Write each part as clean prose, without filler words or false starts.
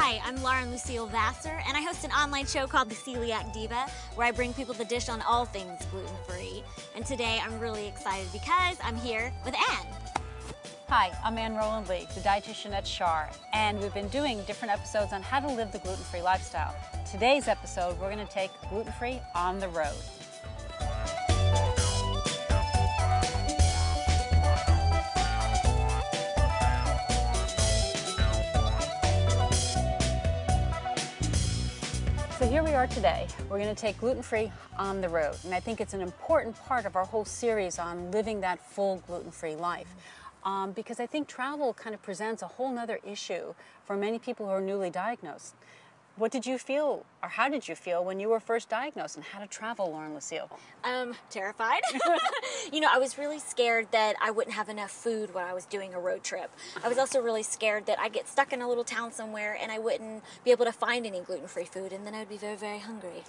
Hi, I'm LAUREN-LUCILLE VASSER, and I host an online show called The Celiac Diva, where I bring people the dish on all things gluten-free. And today I'm really excited because I'm here with Anne. Hi, I'm ROLAND, the dietitian at Schar, and we've been doing different episodes on how to live the gluten-free lifestyle. Today's episode, we're going to take gluten-free on the road. So here we are today. We're going to take gluten-free on the road, and I think it's an important part of our whole series on living that full gluten-free life. Because I think travel kind of presents a whole nother issue for many people who are newly diagnosed. What did you feel, or how did you feel when you were first diagnosed, and how to travel, LAUREN-LUCILLE? Terrified. You know, I was really scared that I wouldn't have enough food when I was doing a road trip. I was also really scared that I'd get stuck in a little town somewhere and I wouldn't be able to find any gluten-free food, and then I'd be very, very hungry.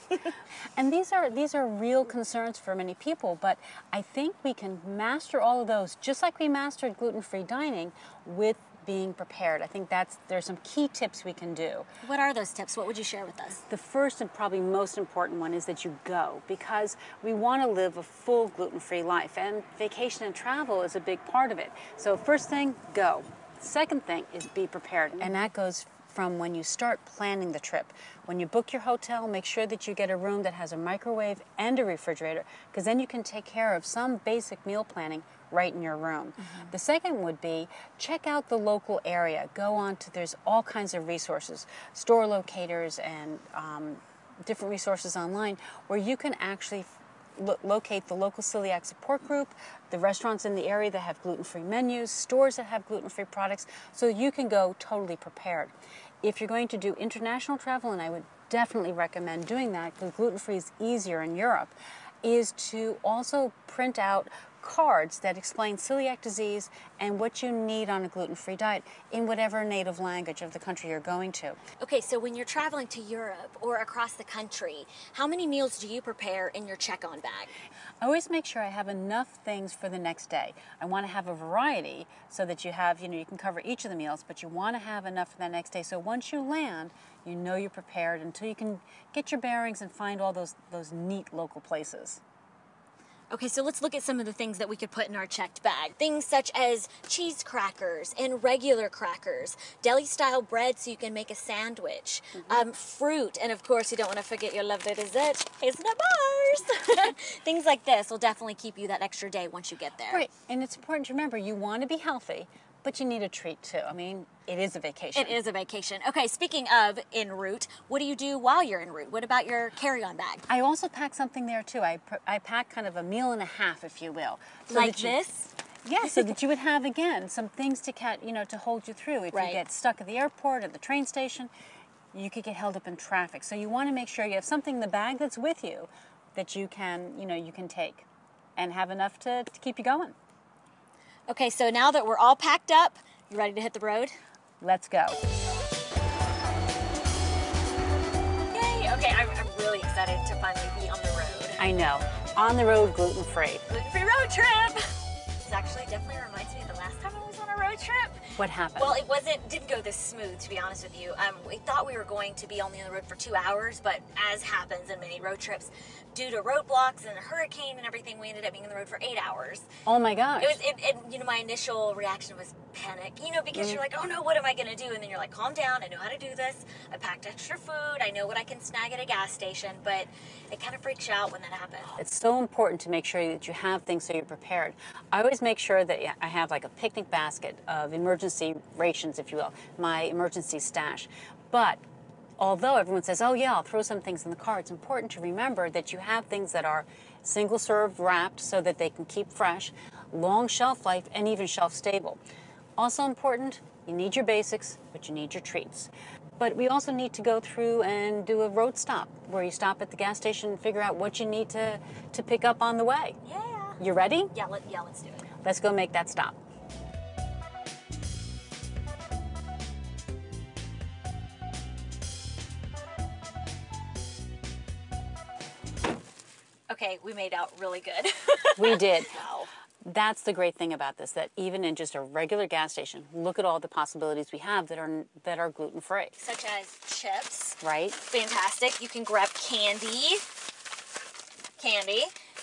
And these are real concerns for many people, but I think we can master all of those, just like we mastered gluten-free dining, with being prepared. I think there's some key tips we can do. What are those tips? What would you share with us? The first and probably most important one is that you go, because we want to live a full gluten-free life, and vacation and travel is a big part of it. So first thing, go. Second thing is be prepared, and that goes from when you start planning the trip. When you book your hotel, make sure that you get a room that has a microwave and a refrigerator, because then you can take care of some basic meal planning right in your room. The second would be check out the local area. Go on to, there's all kinds of resources, store locators and different resources online where you can actually locate the local celiac support group, the restaurants in the area that have gluten-free menus, stores that have gluten-free products, so you can go totally prepared. If you're going to do international travel, and I would definitely recommend doing that because gluten-free is easier in Europe, is to also print out cards that explain celiac disease and what you need on a gluten-free diet in whatever native language of the country you're going to. Okay, so when you're traveling to Europe or across the country, how many meals do you prepare in your check-on bag? I always make sure I have enough things for the next day. I want to have a variety so that you have, you can cover each of the meals, but you want to have enough for the next day. So once you land, you know you're prepared until you can get your bearings and find all those neat local places. Okay, so let's look at some of the things that we could put in our checked bag. Things such as cheese crackers and regular crackers, deli-style bread so you can make a sandwich, fruit, and of course you don't want to forget your lovely dessert, hazelnut bars. Things like this will definitely keep you that extra day once you get there. Right, and it's important to remember you want to be healthy, but you need a treat too. I mean, it is a vacation. It is a vacation. Okay, speaking of en route, what do you do while you're en route? What about your carry-on bag? I also pack something there too. I pack kind of a meal and a half, if you will. So like this? Yeah, so that you would have, again, some things to to hold you through. If you get stuck at the airport, at the train station, you could get held up in traffic. So you want to make sure you have something in the bag that's with you that you can, you can take and have enough to keep you going. Okay, so now that we're all packed up, you ready to hit the road? Let's go. Yay! Okay, I'm really excited to finally be on the road. I know. On the road, gluten-free. Gluten-free road trip! This actually definitely reminds me of the last time I was on a road trip. What happened? Well, it didn't go this smooth, to be honest with you. We thought we were going to be only on the road for 2 hours, but as happens in many road trips, due to roadblocks and a hurricane and everything, we ended up being on the road for 8 hours. Oh my gosh. My initial reaction was panic, because you're like, oh no, what am I going to do? And then you're like, calm down, I know how to do this. I packed extra food, I know what I can snag at a gas station, but it kind of freaks you out when that happens. It's so important to make sure that you have things so you're prepared. I always make sure that I have like a picnic basket of emergency rations, if you will, my emergency stash. But although everyone says, oh yeah, I'll throw some things in the car, it's important to remember that you have things that are single-serve wrapped so that they can keep fresh, long shelf life, and even shelf stable. Also important, you need your basics, but you need your treats. But we also need to go through and do a road stop, where you stop at the gas station and figure out what you need to pick up on the way. Yeah. You ready? Yeah, let's do it. Let's go make that stop. Okay, we made out really good. We did. Wow. that's the great thing about this, that even in just a regular gas station, look at all the possibilities we have that are gluten-free. Such as chips. Right. Fantastic. You can grab candy,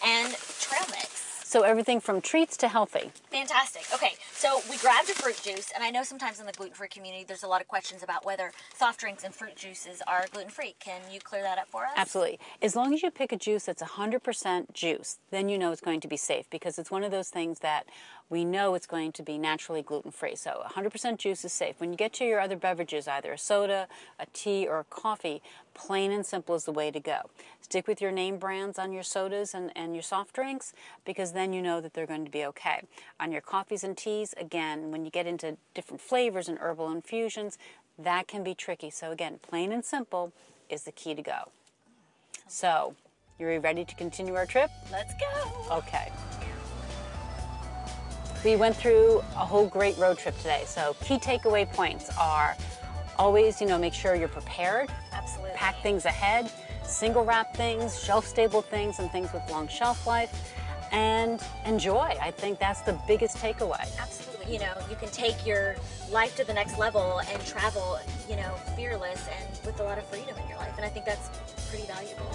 and trail mix. So everything from treats to healthy. Fantastic. Okay, so we grabbed a fruit juice, and I know sometimes in the gluten-free community there's a lot of questions about whether soft drinks and fruit juices are gluten-free. Can you clear that up for us? Absolutely. As long as you pick a juice that's 100% juice, then you know it's going to be safe, because it's one of those things that we know it's going to be naturally gluten-free. So 100% juice is safe. When you get to your other beverages, either a soda, a tea, or a coffee, plain and simple is the way to go. Stick with your name brands on your sodas and your soft drinks, because then you know that they're going to be okay. On your coffees and teas, again, when you get into different flavors and herbal infusions, that can be tricky. So again, plain and simple is the key to go. So, you ready to continue our trip? Let's go. Okay. We went through a whole great road trip today. So key takeaway points are always, make sure you're prepared. Absolutely. Pack things ahead, single wrap things, shelf stable things, and things with long shelf life, and enjoy. I think that's the biggest takeaway. Absolutely. You can take your life to the next level and travel, fearless and with a lot of freedom in your life. And I think that's pretty valuable.